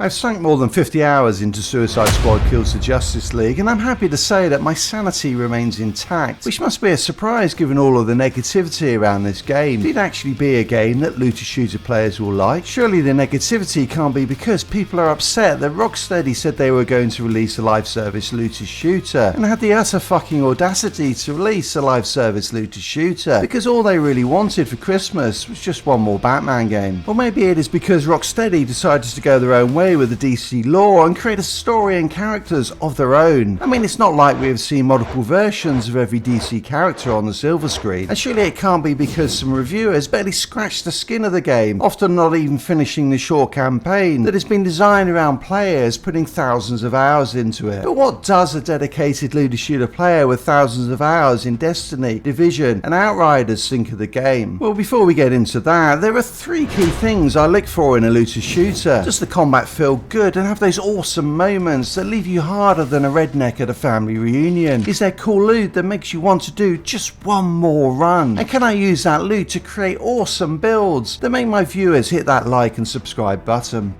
I've sunk more than 50 hours into Suicide Squad Kills the Justice League, and I'm happy to say that my sanity remains intact, which must be a surprise given all of the negativity around this game. Did it actually be a game that looter shooter players will like? Surely the negativity can't be because people are upset that Rocksteady said they were going to release a live service looter shooter, and had the utter fucking audacity to release a live service looter shooter, because all they really wanted for Christmas was just one more Batman game. Or maybe it is because Rocksteady decided to go their own way with the DC lore and create a story and characters of their own. I mean, it's not like we have seen multiple versions of every DC character on the silver screen, and surely it can't be because some reviewers barely scratched the skin of the game, often not even finishing the short campaign that has been designed around players putting thousands of hours into it. But what does a dedicated looter shooter player with thousands of hours in Destiny, Division and Outriders think of the game? Well, before we get into that, there are three key things I look for in a looter shooter. Does the combat feel good and have those awesome moments that leave you harder than a redneck at a family reunion? Is there cool loot that makes you want to do just one more run? And can I use that loot to create awesome builds that make my viewers hit that like and subscribe button?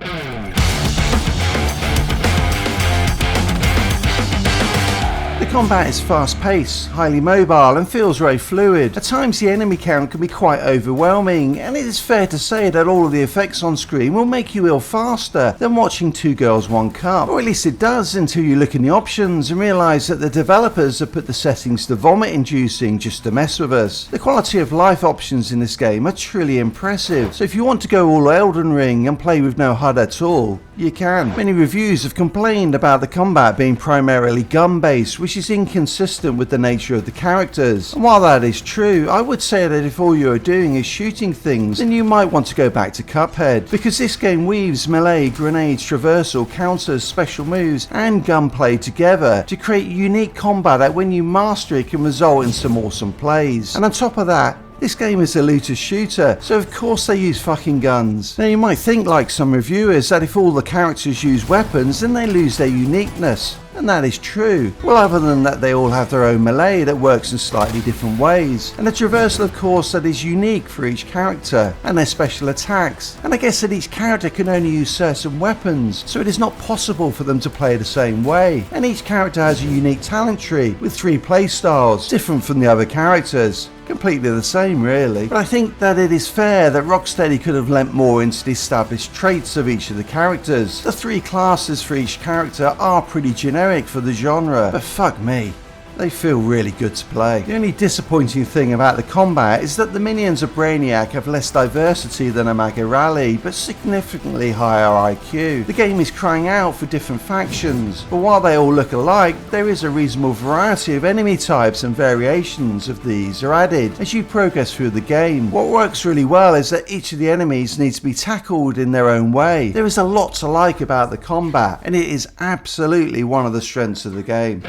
The combat is fast-paced, highly mobile and feels very fluid. At times the enemy count can be quite overwhelming, and it is fair to say that all of the effects on screen will make you ill faster than watching Two Girls One Cup. Or at least it does until you look in the options and realise that the developers have put the settings to vomit-inducing just to mess with us. The quality of life options in this game are truly impressive, so if you want to go all Elden Ring and play with no HUD at all, you can. Many reviews have complained about the combat being primarily gun-based, which is inconsistent with the nature of the characters. And while that is true, I would say that if all you are doing is shooting things, then you might want to go back to Cuphead, because this game weaves melee, grenades, traversal, counters, special moves and gunplay together to create unique combat that when you master it can result in some awesome plays. And on top of that, this game is a looter shooter, so of course they use fucking guns. Now you might think, like some reviewers, that if all the characters use weapons then they lose their uniqueness. And that is true. Well, other than that, they all have their own melee that works in slightly different ways, and a traversal of course that is unique for each character, and their special attacks. And I guess that each character can only use certain weapons, so it is not possible for them to play the same way. And each character has a unique talent tree with 3 playstyles, different from the other characters. Completely the same really, but I think that it is fair that Rocksteady could have lent more into the established traits of each of the characters. The 3 classes for each character are pretty generic for the genre, but fuck me, they feel really good to play. The only disappointing thing about the combat is that the minions of Brainiac have less diversity than a Maga Rally, but significantly higher IQ. The game is crying out for different factions, but while they all look alike, there is a reasonable variety of enemy types, and variations of these are added as you progress through the game. What works really well is that each of the enemies needs to be tackled in their own way. There is a lot to like about the combat, and it is absolutely one of the strengths of the game.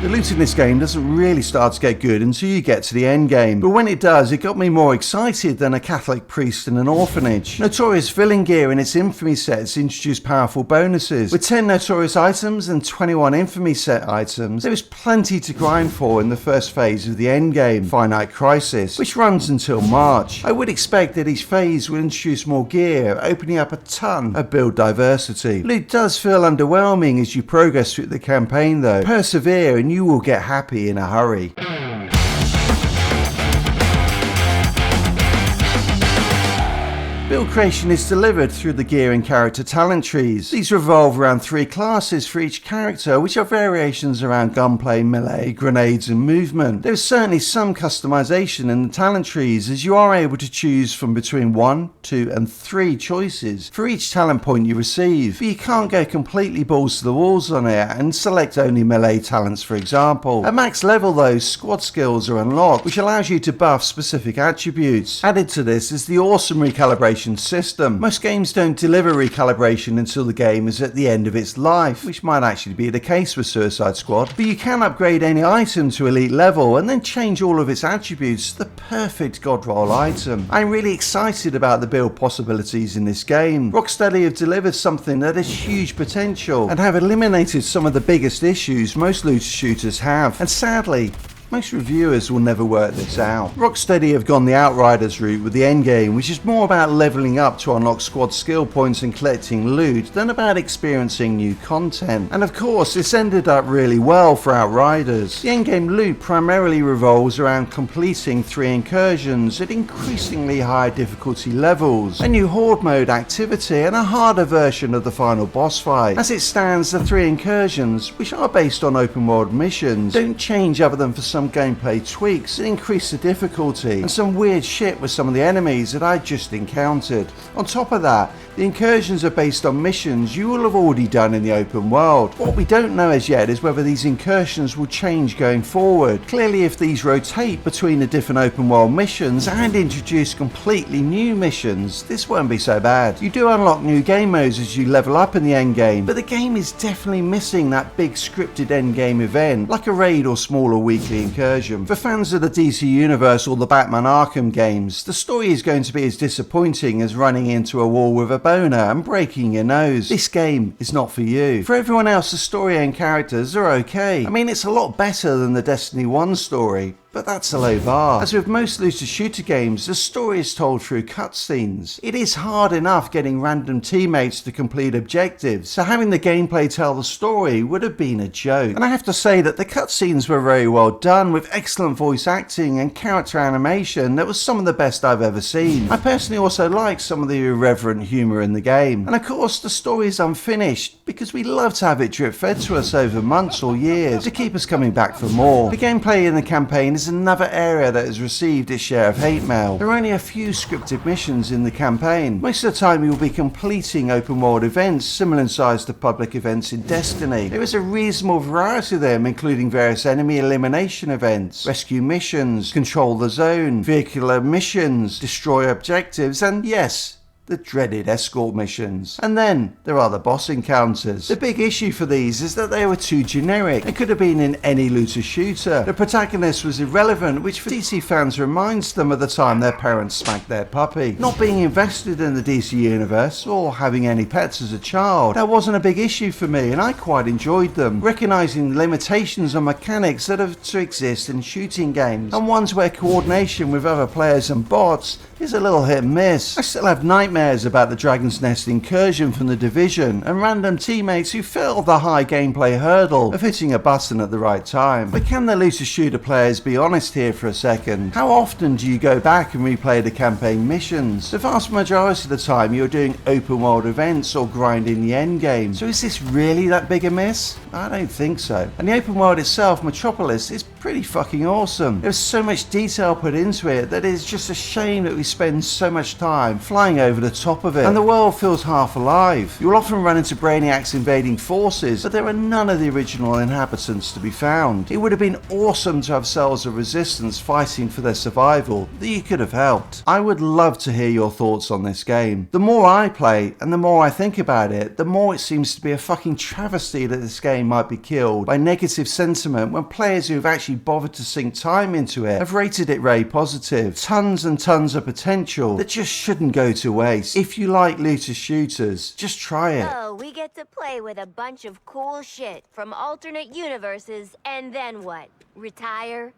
The loot in this game doesn't really start to get good until you get to the end game, but when it does, it got me more excited than a Catholic priest in an orphanage. Notorious Villain Gear in its Infamy sets introduced powerful bonuses. With 10 Notorious items and 21 Infamy set items, there is plenty to grind for in the first phase of the end game, Finite Crisis, which runs until March. I would expect that each phase will introduce more gear, opening up a ton of build diversity. Loot does feel underwhelming as you progress through the campaign though. Persevere and you will get happy in a hurry. Build creation is delivered through the gear and character talent trees. These revolve around 3 classes for each character, which are variations around gunplay, melee, grenades and movement. There is certainly some customization in the talent trees, as you are able to choose from between 1, 2 and 3 choices for each talent point you receive, but you can't go completely balls to the walls on it and select only melee talents, for example. At max level though, squad skills are unlocked, which allows you to buff specific attributes. Added to this is the awesome recalibration system. Most games don't deliver recalibration until the game is at the end of its life, which might actually be the case with Suicide Squad, but you can upgrade any item to elite level and then change all of its attributes to the perfect god roll item. I'm really excited about the build possibilities in this game. Rocksteady have delivered something that has huge potential and have eliminated some of the biggest issues most looter shooters have, and sadly Most reviewers will never work this out. Rocksteady have gone the Outriders route with the Endgame, which is more about leveling up to unlock squad skill points and collecting loot than about experiencing new content. And of course, this ended up really well for Outriders. The Endgame loot primarily revolves around completing 3 incursions at increasingly higher difficulty levels, a new horde mode activity, and a harder version of the final boss fight. As it stands, the 3 incursions, which are based on open world missions, don't change other than for some gameplay tweaks that increase the difficulty, and some weird shit with some of the enemies that I just encountered. On top of that, the incursions are based on missions you will have already done in the open world. What we don't know as yet is whether these incursions will change going forward. Clearly, if these rotate between the different open world missions and introduce completely new missions, this won't be so bad. You do unlock new game modes as you level up in the endgame, but the game is definitely missing that big scripted endgame event, like a raid or smaller weekly incursion. For fans of the DC Universe or the Batman Arkham games, the story is going to be as disappointing as running into a wall with a boner and breaking your nose. This game is not for you. For everyone else, the story and characters are okay. I mean, it's a lot better than the Destiny 1 story, but that's a low bar. As with most looter shooter games, the story is told through cutscenes. It is hard enough getting random teammates to complete objectives, so having the gameplay tell the story would have been a joke. And I have to say that the cutscenes were very well done, with excellent voice acting and character animation that was some of the best I've ever seen. I personally also like some of the irreverent humour in the game. And of course, the story is unfinished, because we love to have it drip fed to us over months or years to keep us coming back for more. The gameplay in the campaign is another area that has received its share of hate mail. There are only a few scripted missions in the campaign. Most of the time you'll be completing open world events similar in size to public events in Destiny. There is a reasonable variety of them, including various enemy elimination events, rescue missions, control the zone, vehicular missions, destroy objectives, and yes, the dreaded escort missions. And then there are the boss encounters. The big issue for these is that they were too generic. They could have been in any looter shooter. The protagonist was irrelevant, which for DC fans reminds them of the time their parents smacked their puppy. Not being invested in the DC universe or having any pets as a child, that wasn't a big issue for me, and I quite enjoyed them. Recognizing the limitations on mechanics that have to exist in shooting games, and ones where coordination with other players and bots is a little hit and miss. I still have nightmares about the Dragon's Nest incursion from the Division and random teammates who fail the high gameplay hurdle of hitting a button at the right time. But can the looter shooter players be honest here for a second? How often do you go back and replay the campaign missions? The vast majority of the time you're doing open world events or grinding the end game. So is this really that big a miss? I don't think so. And the open world itself, Metropolis, is pretty fucking awesome. There's so much detail put into it that it's just a shame that we spend so much time flying over the top of it, and the world feels half alive. You'll often run into Brainiac's invading forces, but there are none of the original inhabitants to be found. It would have been awesome to have cells of resistance fighting for their survival that you could have helped. I would love to hear your thoughts on this game. The more I play and the more I think about it, the more it seems to be a fucking travesty that this game might be killed by negative sentiment when players who have actually bothered to sink time into it have rated it very positive. Tons and tons of potential that just shouldn't go to waste. If you like looter shooters, just try it. Oh, we get to play with a bunch of cool shit from alternate universes, and then what? Retire?